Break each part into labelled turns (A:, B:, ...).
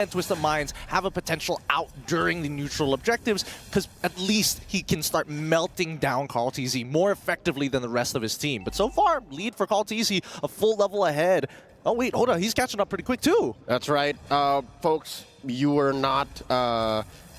A: and Twisted Minds have a potential out during the neutral objectives, because at least he can start melting down CallTZ more effectively than the rest of his team. But so far, lead for CallTZ a full level ahead. Oh wait, hold on, he's catching up pretty quick too.
B: That's right. Folks, you were not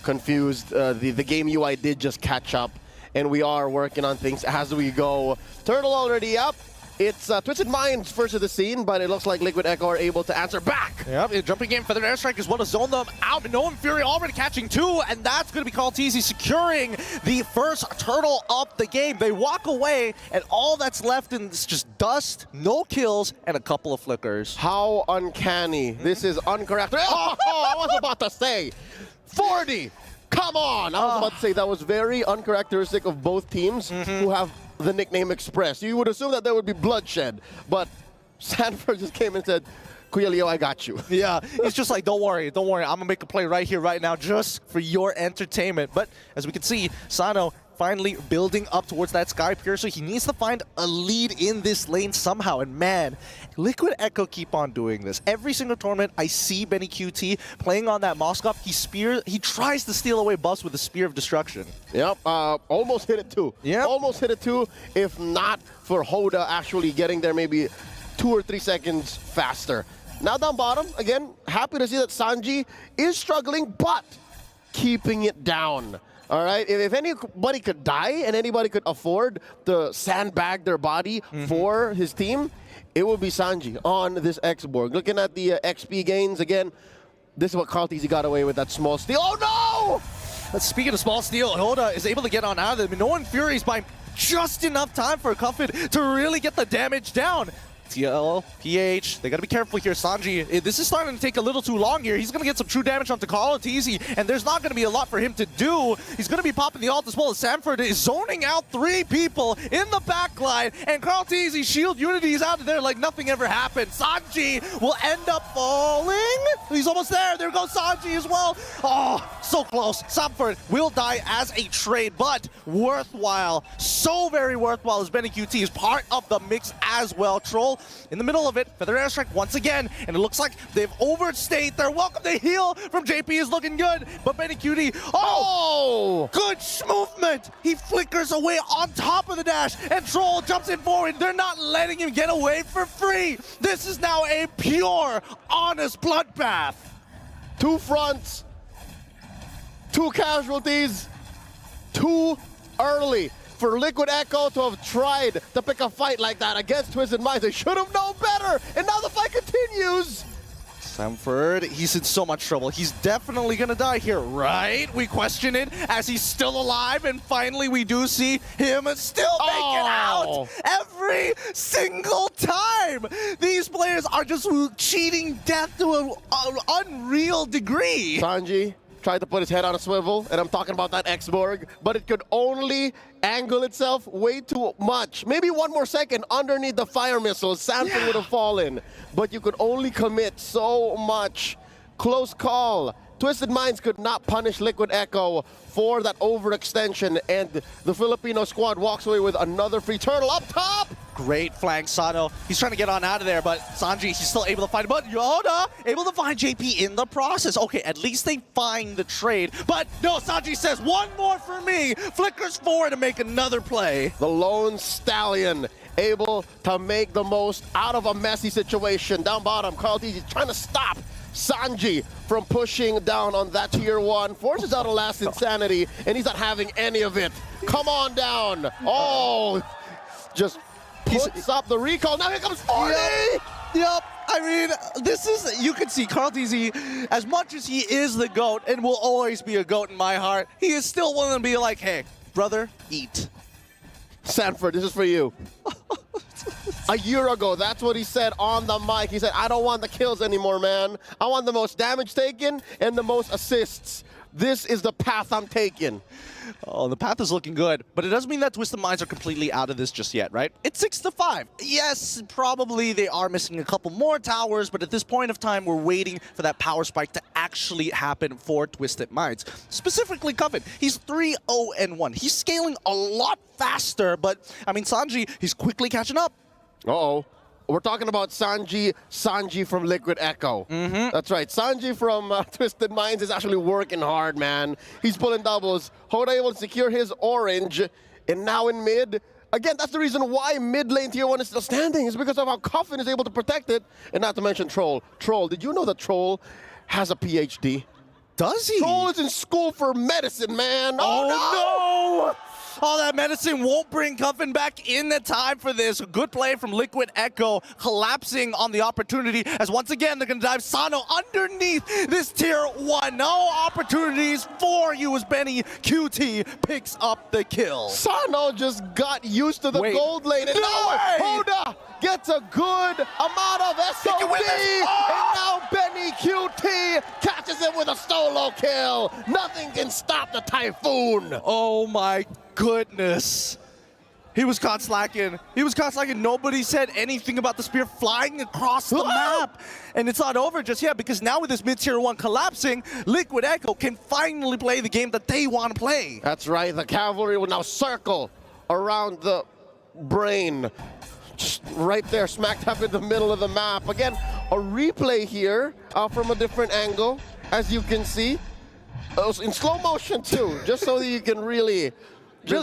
B: confused. The game UI did just catch up, and we are working on things as we go. Turtle already up. It's Twisted Minds first of the scene, but it looks like Liquid Echo are able to answer back.
A: Yep, jumping in, Feathered Airstrike is want to zone them out. Mena Mlbb already catching two, and that's going to be CallTZ securing the first turtle of the game. They walk away, and all that's left is just dust, no kills, and a couple of flickers.
B: How uncanny. This is uncharacteristic. Oh, I was about to say 40. Come on. I was about to say that was very uncharacteristic of both teams who have the nickname Express. You would assume that there would be bloodshed, but Sanford just came and said, Kuya Leo, I got you.
A: Yeah, it's just like, don't worry, I'm gonna make a play right here, right now, just for your entertainment. But as we can see, Sano finally building up towards that Sky Piercer. He needs to find a lead in this lane somehow, and man, Liquid Echo keep on doing this. Every single tournament, I see Benny QT playing on that Moskov. He tries to steal away buffs with the Spear of Destruction.
B: Yep, almost hit it too.
A: Yep.
B: Almost hit it too, if not for Hoda actually getting there maybe 2 or 3 seconds faster. Now down bottom, again, happy to see that Sanji is struggling, but keeping it down. All right, if anybody could die and anybody could afford to sandbag their body for his team, it would be Sanji on this X-Borg. Looking at the XP gains, again, this is what CallTZ got away with, that small steal. Oh no!
A: Speaking of small steal, Hoda is able to get on out of it. No one Fury's by just enough time for Cuffit to really get the damage down. TL, PH, they gotta be careful here. Sanji, this is starting to take a little too long here. He's gonna get some true damage onto CallTZ, and there's not gonna be a lot for him to do. He's gonna be popping the ult as well as Sanford is zoning out 3 people in the backline, and CallTZ shield Unity is out of there like nothing ever happened. Sanji will end up falling. He's almost there. There goes Sanji as well. Oh, so close. Sanford will die as a trade, but worthwhile. So very worthwhile as Benny QT is part of the mix as well. Troll in the middle of it, Feather Airstrike once again, and it looks like they've overstayed their welcome. The heal from JP is looking good, but Benny QT, good movement! He flickers away on top of the dash, and Troll jumps in forward. They're not letting him get away for free. This is now a pure, honest bloodbath.
B: 2 fronts, 2 casualties, too early. For Liquid Echo to have tried to pick a fight like that against Twisted Minds, they should have known better, and now the fight continues.
A: Sanford, he's in so much trouble. He's definitely gonna die here, right? We question it as he's still alive, and finally we do see him still make it out every single time. These players are just cheating death to an unreal degree.
B: Sanji tried to put his head on a swivel, and I'm talking about that X-Borg, but it could only angle itself way too much. Maybe 1 more second underneath the fire missiles, Sanford would have fallen, but you could only commit so much. Close call. Twisted Minds could not punish Liquid Echo for that overextension, and the Filipino squad walks away with another free turtle up top.
A: Great flank, Sano. He's trying to get on out of there, but Sanji, he's still able to find him. But Yoda, able to find JP in the process. Okay, at least they find the trade. But no, Sanji says, 1 more for me. Flickers forward to make another play.
B: The lone stallion able to make the most out of a messy situation. Down bottom, CallTZ trying to stop Sanji from pushing down on that tier 1. Forces out a last insanity, and he's not having any of it. Come on down. Oh, just puts up the recall. Now here comes 40.
A: Yep. I mean, this is, you can see CallTZ, as much as he is the GOAT and will always be a GOAT in my heart, he is still willing to be like, hey, brother, eat.
B: Sanford, this is for you. A year ago, that's what he said on the mic. He said, I don't want the kills anymore, man. I want the most damage taken and the most assists. This is the path I'm taking.
A: Oh, the path is looking good, but it doesn't mean that Twisted Minds are completely out of this just yet, right? It's 6-5. Yes, probably they are missing a couple more towers, but at this point of time, we're waiting for that power spike to actually happen for Twisted Minds. Specifically, Coven, he's 3-0-1. He's scaling a lot faster, but, I mean, Sanji, he's quickly catching up.
B: Uh-oh. We're talking about Sanji from Liquid Echo. That's right. Sanji from Twisted Minds is actually working hard, man. He's pulling doubles. Hoda able to secure his orange. And now in mid, again, that's the reason why mid lane tier 1 is still standing. Is because of how Coffin is able to protect it. And not to mention Troll. Troll, did you know that Troll has a PhD?
A: Does he?
B: Troll is in school for medicine, man.
A: Oh no! All that medicine won't bring Cuffin back in the time for this. Good play from Liquid Echo, collapsing on the opportunity as once again they're going to dive Sano underneath this tier 1. No opportunities for you as Benny QT picks up the kill.
B: Sano just got used to the gold lane. And now Hoda gets a good amount of SOD. And now Benny QT catches him with a solo kill. Nothing can stop the Typhoon.
A: Oh my goodness. He was caught slacking. He was caught slacking. Nobody said anything about the spear flying across the map. And it's not over just yet because now with this mid-tier 1 collapsing, Liquid Echo can finally play the game that they want to play.
B: That's right. The cavalry will now circle around the brain. Just right there, smack dab in the middle of the map. Again, a replay here from a different angle, as you can see. In slow motion too, just so that you can really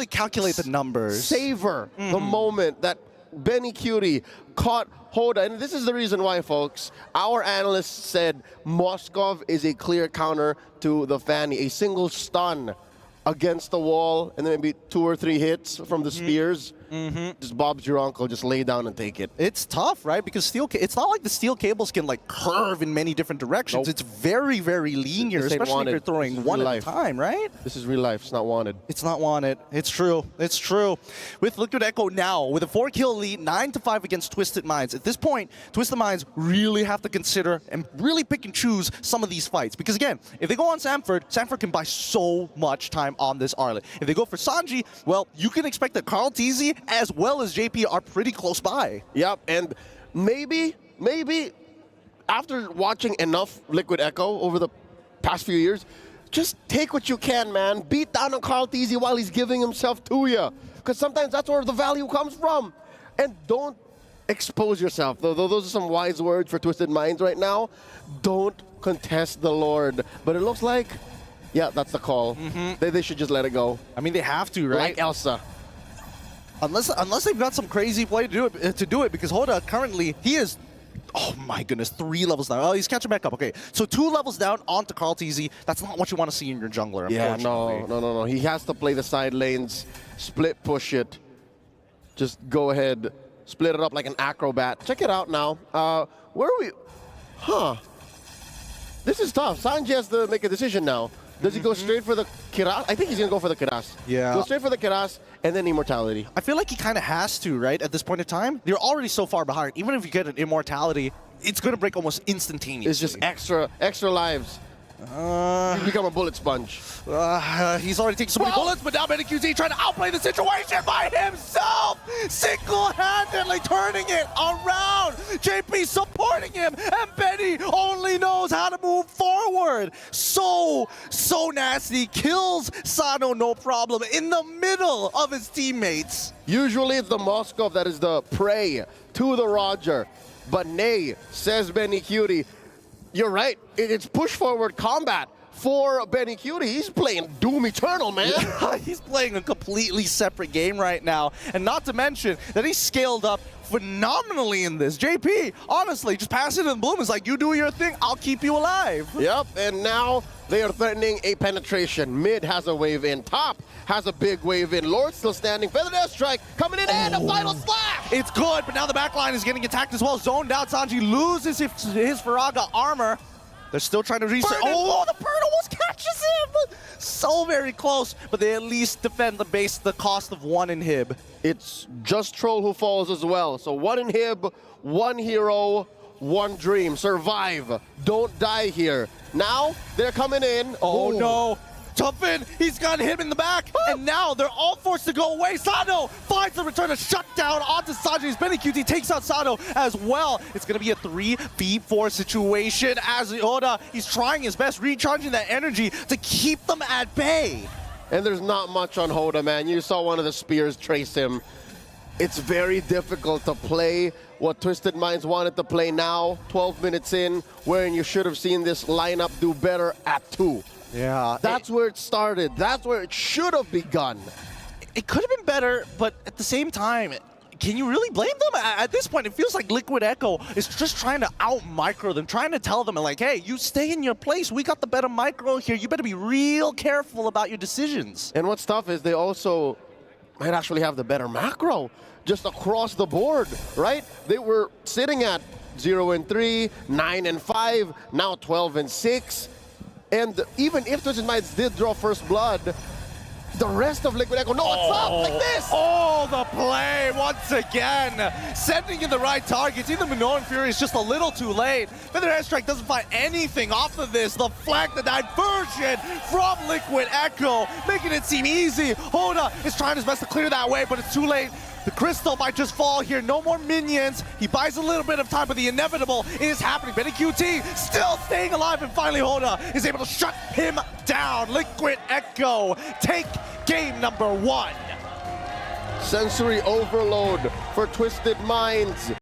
A: calculate the numbers.
B: Savor the moment that Benny Cutie caught Hoda. And this is the reason why, folks. Our analysts said Moskov is a clear counter to the Fanny. A single stun against the wall, and then maybe 2 or 3 hits from the spears. Just Bob's your uncle, just lay down and take it.
A: It's tough, right? Because it's not like the steel cables can like curve in many different directions. Nope. It's very, very linear, especially if you're throwing one at a time, right?
B: This is real life. It's not wanted.
A: It's not wanted. It's true. It's true. With Liquid Echo now, with a 4-kill lead, 9-5 against Twisted Minds. At this point, Twisted Minds really have to consider and really pick and choose some of these fights. Because again, if they go on Sanford can buy so much time on this Arlet. If they go for Sanji, well, you can expect that Carl TZ as well as JP are pretty close by.
B: Yep, and maybe after watching enough Liquid Echo over the past few years, just take what you can, man. Beat down on Carl TZ while he's giving himself to you. Because sometimes that's where the value comes from. And don't expose yourself. Those are some wise words for Twisted Minds right now. Don't contest the Lord. But it looks like, yeah, that's the call. They should just let it go.
A: I mean, they have to, right?
B: Like Elsa.
A: Unless they've got some crazy play to do it, because Hoda currently, he is, oh my goodness, 3 levels down. Oh, he's catching back up. Okay, so 2 levels down onto Carl TZ. That's not what you want to see in your jungler,
B: yeah,
A: unfortunately.
B: no. He has to play the side lanes, split push it. Just go ahead, split it up like an acrobat. Check it out now. Where are we? This is tough. Sanji has to make a decision now. Does he go straight for the Kiras? I think he's going to go for the Kiras.
A: Yeah.
B: Go straight for the Kiras and then Immortality.
A: I feel like he kind of has to, right? At this point in time, you're already so far behind. Even if you get an Immortality, it's going to break almost instantaneously.
B: It's just extra lives. You become a bullet sponge.
A: He's already taken so many bullets, but now Benny QT trying to outplay the situation by himself! Single-handedly turning it around! JP supporting him, and Benny only knows how to move forward! So nasty. Kills Sano, no problem, in the middle of his teammates.
B: Usually it's the Moskov that is the prey to the Roger. But nay, says Benny Cutie. You're right. It's push-forward combat for Benny Cutie. He's playing Doom Eternal, man.
A: He's playing a completely separate game right now. And not to mention that he's scaled up phenomenally in this. JP, honestly, just pass it in bloom. It's like, you do your thing, I'll keep you alive.
B: Yep, and now they are threatening a penetration. Mid has a wave in. Top has a big wave in. Lord still standing. Feather Death Strike coming in, and a final slash!
A: It's good, but now the backline is getting attacked as well. Zoned out, Sanji loses his Faraga armor. They're still trying to reset. Oh, the bird almost catches him! So very close, but they at least defend the base at the cost of 1 inhib.
B: It's just Troll who falls as well. So 1 inhib, 1 hero, 1 dream. Survive. Don't die here. Now they're coming in.
A: Oh no. Tuffin, he's got him in the back, and now they're all forced to go away. Sano finds the return, a shutdown onto Sanji's. Benny QT takes out Sano as well. It's going to be a 3v4 situation as Oda, he's trying his best, recharging that energy to keep them at bay.
B: And there's not much on Hoda, man. You saw one of the spears trace him. it's very difficult to play what Twisted Minds wanted to play now, 12 minutes in, wherein you should have seen this lineup do better at 2.
A: Yeah.
B: That's where it started. That's where it should have begun.
A: It could have been better, but at the same time, can you really blame them? At this point, it feels like Liquid Echo is just trying to out-micro them, trying to tell them, like, hey, you stay in your place. We got the better micro here. You better be real careful about your decisions.
B: And what's tough is they also might actually have the better macro just across the board, right? They were sitting at 0-3, 9-5, now 12-6. And even if Twisted Minds did draw first blood, the rest of Liquid Echo, no, what's up, like this!
A: Oh, the play once again. Sending in the right targets. Even Mena Mlbb is just a little too late. Feather Airstrike doesn't find anything off of this. The flank, the diversion from Liquid Echo, making it seem easy. Hoda is trying his best to clear that way, but it's too late. The crystal might just fall here. No more minions. He buys a little bit of time, but the inevitable is happening. Benny QT still staying alive, and finally Hoda is able to shut him down. Liquid Echo take game number 1.
B: Sensory overload for Twisted Minds.